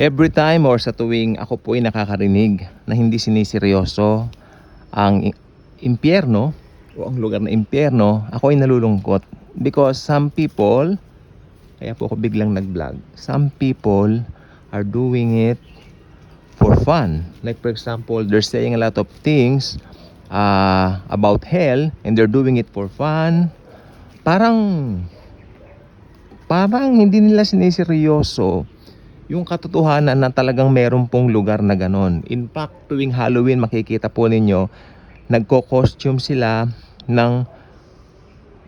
Every time or sa tuwing ako po ay nakakarinig na hindi siniseryoso ang impyerno o ang lugar na impyerno, ako ay nalulungkot. Because some people, kaya po ako biglang nag-vlog, some people are doing it for fun. Like for example, they're saying a lot of things about hell and they're doing it for fun. Parang hindi nila siniseryoso yung katotohanan na talagang meron pong lugar na ganon. In fact, tuwing Halloween makikita po ninyo, nagko-costume sila ng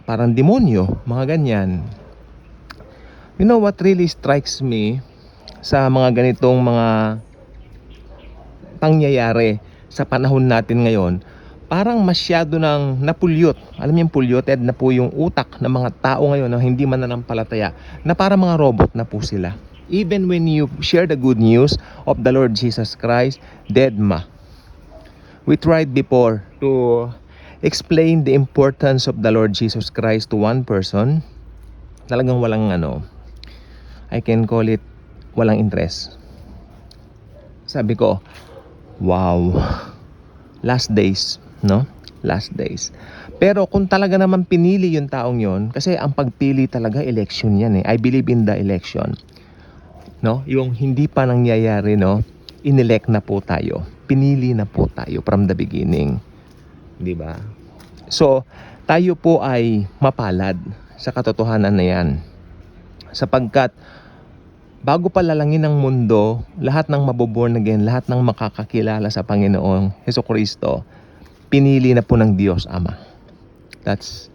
parang demonyo, mga ganyan. You know what really strikes me sa mga ganitong mga pangyayari sa panahon natin ngayon, parang masyado nang napulyot. Alam niyo yung polluted na po yung utak ng mga tao ngayon na hindi mananampalataya, na parang mga robot na po sila. Even when you share the good news of the Lord Jesus Christ, deadma. We tried before to explain the importance of the Lord Jesus Christ to one person. Talagang walang I can call it walang interest. Sabi ko, wow, last days, no? Last days. Pero kung talaga naman pinili yung taong yon, kasi ang pagpili talaga, election yan eh. I believe in the election. No? Yung hindi pa nangyayari, no? Inelect na po tayo. Pinili na po tayo from the beginning. 'Di ba? So, tayo po ay mapalad sa katotohanan na 'yan. Sapagkat bago pa lalangin ng mundo, lahat ng maboborn again, lahat ng makakakilala sa Panginoong Hesukristo, pinili na po ng Diyos Ama. That's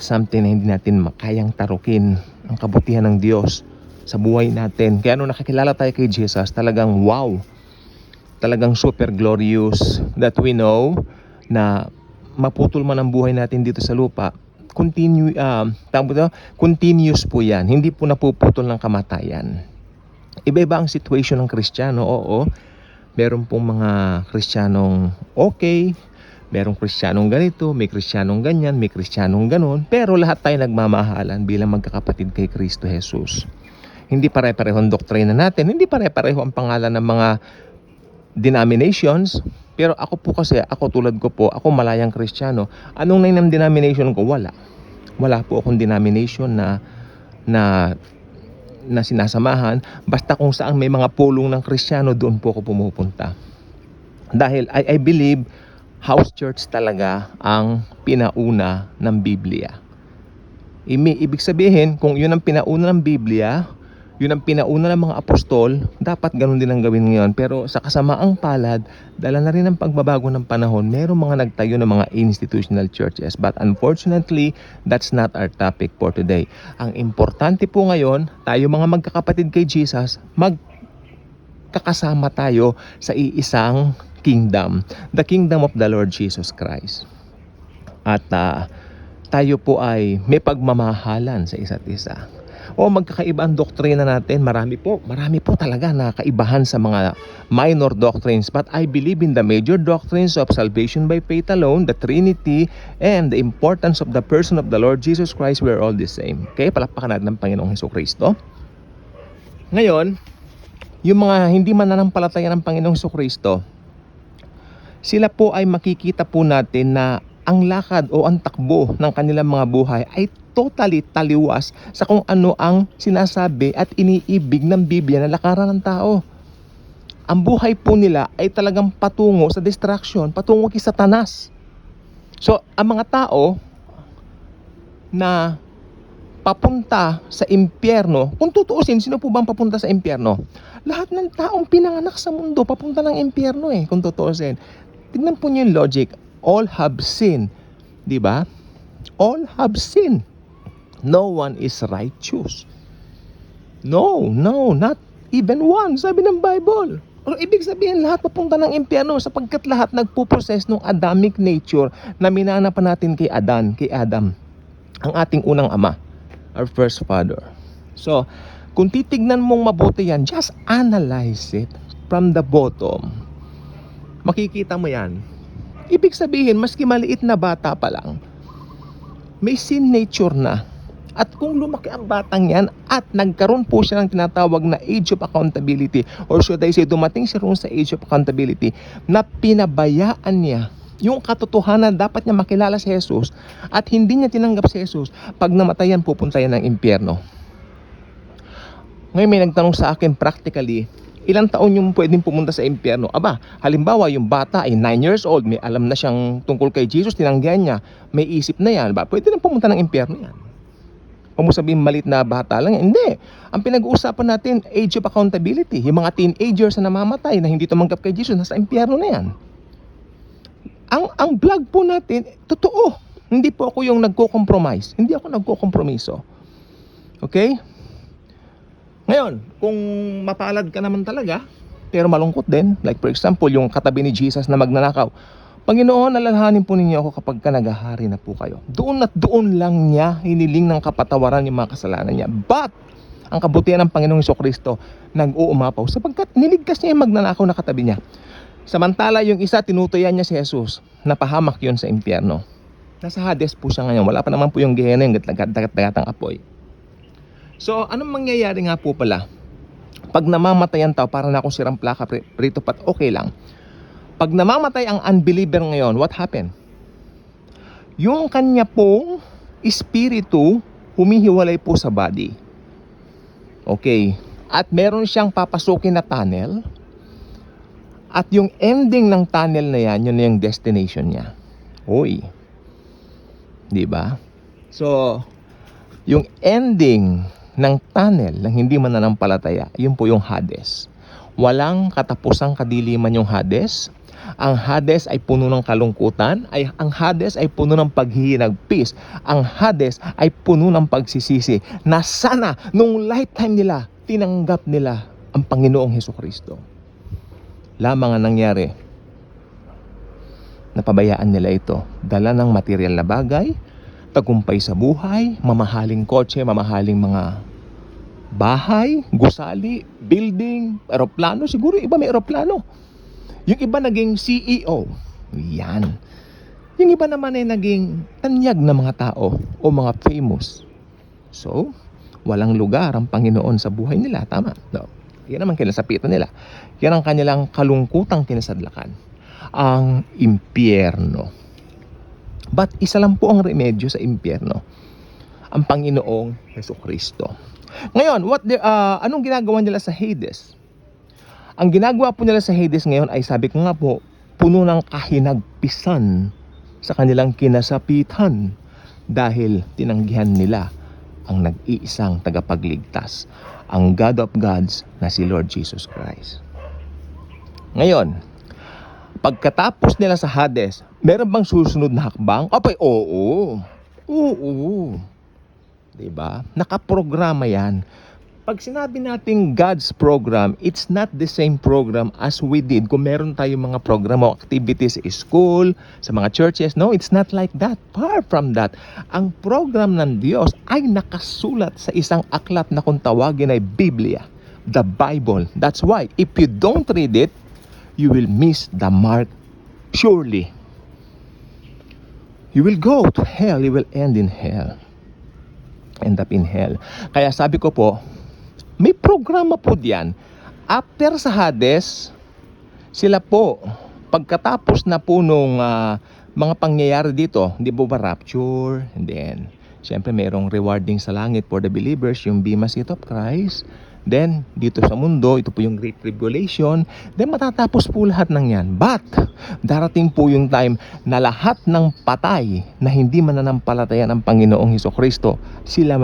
something na hindi natin makayang tarukin, ang kabutihan ng Diyos sa buhay natin. Kaya nung nakakilala tayo kay Jesus, talagang wow, talagang super glorious that we know na maputol man ang buhay natin dito sa lupa, continuous po yan, hindi po napuputol ng kamatayan. Iba-iba ang situation ng Kristiyano, oo. Meron pong mga Kristiyanong okay, merong Kristiyanong ganito, may Kristiyanong ganyan, may Kristiyanong ganon, pero lahat tayo nagmamahalan bilang magkakapatid kay Kristo Jesus. Hindi pare-pareho ang doktrina natin, hindi pare-pareho ang pangalan ng mga denominations, pero ako po kasi, ako tulad ko po, ako malayang Kristiyano. Anong name ng denomination ko? Wala po akong denomination na sinasamahan. Basta kung saan may mga pulong ng Kristiyano, doon po ako pumupunta. Dahil I believe house church talaga ang pinauna ng Biblia. Ibig sabihin, kung yun ang pinauna ng Biblia, yun ang pinauna ng mga apostol, dapat ganun din ang gawin ngayon. Pero sa kasamaang palad, dala na rin ang pagbabago ng panahon, merong mga nagtayo ng mga institutional churches. But unfortunately, that's not our topic for today. Ang importante po ngayon, tayo mga magkakapatid kay Jesus, magkakasama tayo sa iisang kingdom, the kingdom of the Lord Jesus Christ. At tayo po ay may pagmamahalan sa isa't isa. O magkakaiba ang doktrina natin, marami po talaga na kaibahan sa mga minor doctrines, but I believe in the major doctrines of salvation by faith alone, the Trinity, and the importance of the person of the Lord Jesus Christ. We are all the same. Okay, palakpakan natin ng Panginoong Hesukristo. Ngayon, yung mga hindi mananampalataya ng Panginoong Hesukristo, sila po ay makikita po natin na ang lakad o ang takbo ng kanilang mga buhay ay totally taliwas sa kung ano ang sinasabi at iniibig ng Biblia na lakaran ng tao. Ang buhay po nila ay talagang patungo sa distraction, patungo kay Satanas. So, ang mga tao na papunta sa impyerno, kung tutuusin, sino po bang papunta sa impyerno? Lahat ng taong pinanganak sa mundo papunta ng impyerno kung tutuusin. Tignan po niyo yung logic. All have sinned. Di ba? All have sinned. No one is righteous. No, not even one, sabi ng Bible. O ibig sabihin lahat papunta ng impyerno sapagkat lahat nagpuproses ng Adamic nature na minanapan natin kay Adam, ang ating unang ama, our first father. So, kung titignan mong mabuti yan, just analyze it from the bottom. Makikita mo yan. Ibig sabihin, maski maliit na bata pa lang, may sin nature na At kung lumaki ang batang yan at nagkaroon po siya ng tinatawag na age of accountability, or should I say dumating siya roon sa age of accountability na pinabayaan niya yung katotohanan, dapat niya makilala si Jesus at hindi niya tinanggap si Jesus, pag namatayan pupunta yan ng impyerno. Ngayon may nagtanong sa akin practically, ilang taon yung pwedeng pumunta sa impyerno? Aba, halimbawa yung bata ay 9 years old, may alam na siyang tungkol kay Jesus, tinanggihan niya, may isip na yan, ba? Pwede na pumunta ng impyerno yan. Kung mo sabihin malit na bata lang, hindi. Ang pinag-uusapan natin, age of accountability. Yung mga teenagers na namamatay na hindi tumanggap kay Jesus, nasa impyerno na yan. Ang vlog po natin, totoo. Hindi po ako yung nagko-compromise. Hindi ako nagko-kompromiso. Okay? Ngayon, kung mapalad ka naman talaga, pero malungkot din, like for example, yung katabi ni Jesus na magnanakaw, Panginoon, alalahanin po ninyo ako kapag ka naghahari na po kayo. Doon at doon lang niya hiniling ng kapatawaran yung mga kasalanan niya. But, ang kabutihan ng Panginoong Jesucristo nag-uumapaw sapagkat niligtas niya yung magnanakaw na katabi niya. Samantala yung isa, tinutuyan niya si Jesus. Napahamak yun sa impyerno. Nasa Hades po siya ngayon. Wala pa naman po yung Gehenna, yung dagat-dagatang apoy. So, anong mangyayari nga po pala? Pag namamatay ang tao, para na akong sirang plaka, prito pat okay lang. Pag namamatay ang unbeliever ngayon, what happened? Yung kanya pong espiritu humihiwalay po sa body. Okay. At meron siyang papasukin na tunnel. At yung ending ng tunnel na yan, yun na yung destination niya. Uy. Diba? So, yung ending ng tunnel ng hindi mananampalataya, yun po yung Hades. Walang katapusang kadiliman yung Hades. Ang Hades ay puno ng kalungkutan, ang Hades ay puno ng paghihinagpis, ang Hades ay puno ng pagsisisi na sana nung lifetime nila tinanggap nila ang Panginoong Hesukristo. Lamang ang nangyari, napabayaan nila ito. Dala ng material na bagay, tagumpay sa buhay, mamahaling kotse, mamahaling mga bahay, gusali, building, eroplano. Siguro iba may eroplano. Yung iba naging CEO. Yan. Yung iba naman ay naging tanyag na mga tao o mga famous. So, walang lugar ang Panginoon sa buhay nila. Tama? No. Yan naman kinasapitan nila. Yan ang kanilang kalungkutang kinasadlakan. Ang impyerno. But isa lang po ang remedyo sa impyerno. Ang Panginoong Hesukristo. Ngayon, anong ginagawa nila sa Hades? Ang ginagawa po nila sa Hades ngayon ay sabi ko nga po, puno ng kahinagpisan sa kanilang kinasapitan dahil tinanggihan nila ang nag-iisang tagapagligtas, ang God of Gods na si Lord Jesus Christ. Ngayon, pagkatapos nila sa Hades, meron bang susunod na hakbang? Abay, oo. Oo. Diba? Nakaprograma yan. Pag sinabi natin God's program, it's not the same program as we did. Kung meron tayong mga program o activities sa school, sa mga churches, no, it's not like that. Far from that. Ang program ng Diyos ay nakasulat sa isang aklat na kung tawagin ay Biblia, the Bible. That's why, if you don't read it, you will miss the mark surely. You will go to hell. You will end in hell. End up in hell. Kaya sabi ko po, may programa po diyan. After sa Hades, sila po, pagkatapos na po nung mga pangyayari dito, hindi po ba rapture? And then, syempre mayroong rewarding sa langit for the believers, yung Bema Seat of Christ. Then, dito sa mundo, ito po yung Great Tribulation. Then, matatapos po lahat ng yan. But, darating po yung time na lahat ng patay na hindi mananampalataya ng Panginoong Hesukristo, sila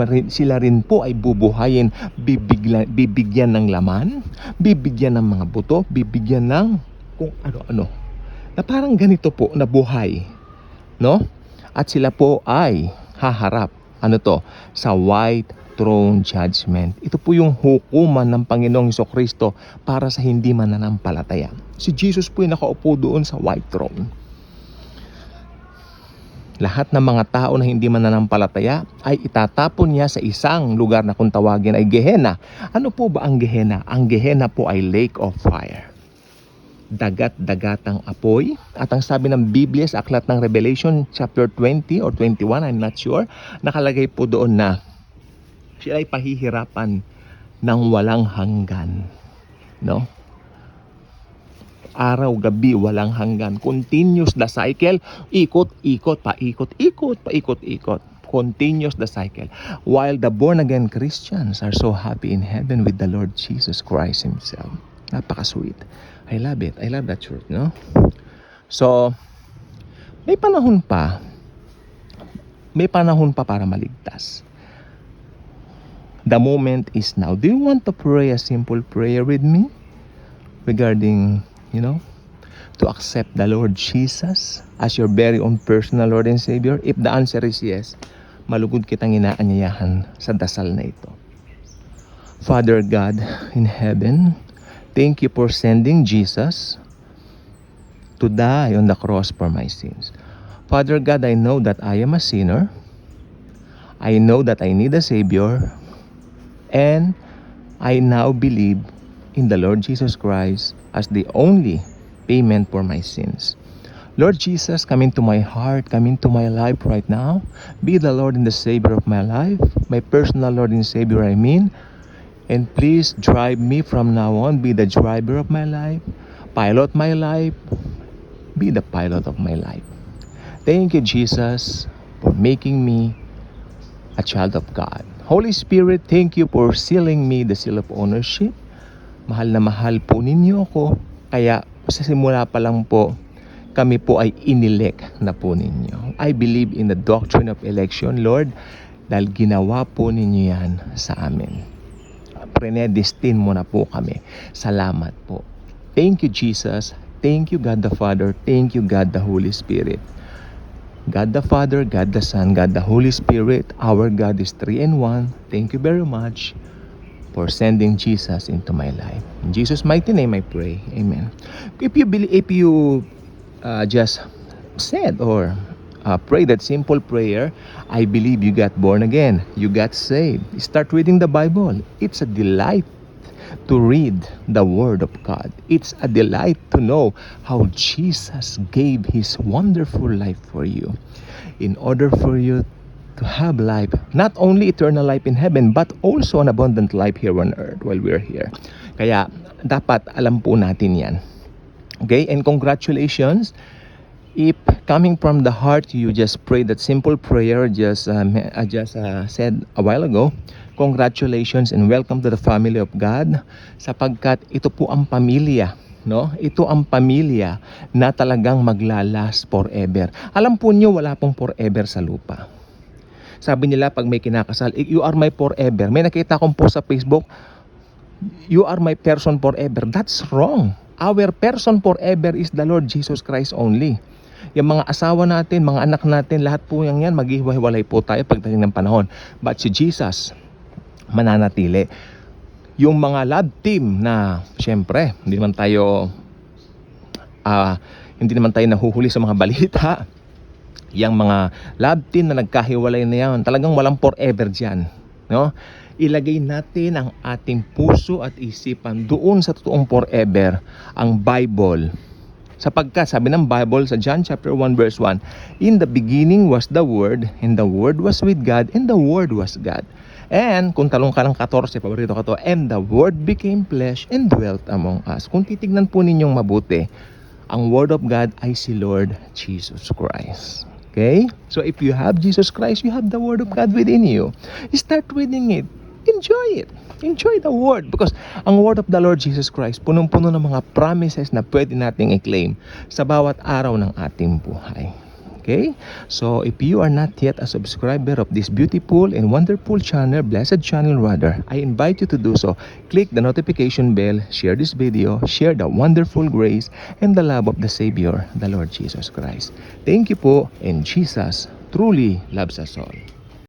rin po ay bubuhayin, bibigyan ng laman, bibigyan ng mga buto, bibigyan ng kung ano-ano. Na parang ganito po na buhay. No? At sila po ay haharap, sa white throne judgment. Ito po yung hukuman ng Panginoong Hesukristo para sa hindi mananampalataya. Si Jesus po yung nakaupo doon sa white throne. Lahat ng mga tao na hindi mananampalataya ay itatapon niya sa isang lugar na kung tawagin ay Gehenna. Ano po ba ang Gehenna? Ang Gehenna po ay lake of fire. Dagat-dagatang apoy. At ang sabi ng Biblia sa aklat ng Revelation chapter 20 or 21, I'm not sure, nakalagay po doon na Siya ay pahihirapan ng walang hanggan. No? Araw, gabi, walang hanggan. Continuous the cycle. Ikot, ikot, paikot, ikot, paikot, ikot. Continuous the cycle. While the born-again Christians are so happy in heaven with the Lord Jesus Christ Himself. Napaka-sweet. I love it. I love that church, no? So, may panahon pa. May panahon pa para maligtas. The moment is now. Do you want to pray a simple prayer with me? Regarding, to accept the Lord Jesus as your very own personal Lord and Savior? If the answer is yes, malugod kitang inaanyayahan sa dasal na ito. Father God in heaven, thank you for sending Jesus to die on the cross for my sins. Father God, I know that I am a sinner. I know that I need a Savior. And I now believe in the Lord Jesus Christ as the only payment for my sins. Lord Jesus, come into my heart, come into my life right now. Be the Lord and the Savior of my life, my personal Lord and Savior, I mean. And please drive me from now on. Be the driver of my life, pilot my life, be the pilot of my life. Thank you, Jesus, for making me a child of God. Holy Spirit, thank you for sealing me the seal of ownership. Mahal na mahal po ninyo ako. Kaya sa simula pa lang po, kami po ay inilek na po ninyo. I believe in the doctrine of election, Lord, dahil ginawa po ninyo yan sa amin. Predestined mo na po kami. Salamat po. Thank you, Jesus. Thank you, God the Father. Thank you, God the Holy Spirit. God the Father, God the Son, God the Holy Spirit, our God is 3 in 1. Thank you very much for sending Jesus into my life. In Jesus' mighty name I pray. Amen. If you just said or pray that simple prayer, I believe you got born again. You got saved. Start reading the Bible. It's a delight to read the Word of God. It's a delight to know how Jesus gave His wonderful life for you in order for you to have life, not only eternal life in heaven, but also an abundant life here on earth while we're here. Kaya dapat alam po natin yan. Okay? And congratulations. If coming from the heart, you just prayed that simple prayer I just said a while ago, congratulations and welcome to the family of God, sapagkat ito po ang pamilya, no? Ito ang pamilya na talagang maglalast forever. Alam po niyo, wala pong forever sa lupa. Sabi nila pag may kinakasal, you are my forever. May nakita akong post sa Facebook, you are my person forever. That's wrong. Our person forever is the Lord Jesus Christ only. Yung mga asawa natin, mga anak natin, lahat po yan maghihiwalay po tayo pagdating ng panahon. But si Jesus, mananatili. Yung mga love team na, syempre, hindi naman tayo nahuhuli sa mga balita. Yung mga love team na nagkahiwalay na yan, talagang walang forever dyan. No? Ilagay natin ang ating puso at isipan doon sa totoong forever, ang Bible. Sapagkat sabi ng Bible sa John chapter 1 verse 1, in the beginning was the Word, and the Word was with God, and the Word was God. And kung talong ka ng 14, paborito ka to, and the Word became flesh and dwelt among us. Kung titignan po ninyong mabuti, ang Word of God ay si Lord Jesus Christ. Okay? So if you have Jesus Christ, you have the Word of God within you. Start reading it. Enjoy it. Enjoy the Word, because ang Word of the Lord Jesus Christ punong-puno ng mga promises na pwede nating i-claim sa bawat araw ng ating buhay. Okay? So, if you are not yet a subscriber of this beautiful and wonderful channel, blessed channel rather, I invite you to do so. Click the notification bell, share this video, share the wonderful grace and the love of the Savior, the Lord Jesus Christ. Thank you po, and Jesus truly loves us all.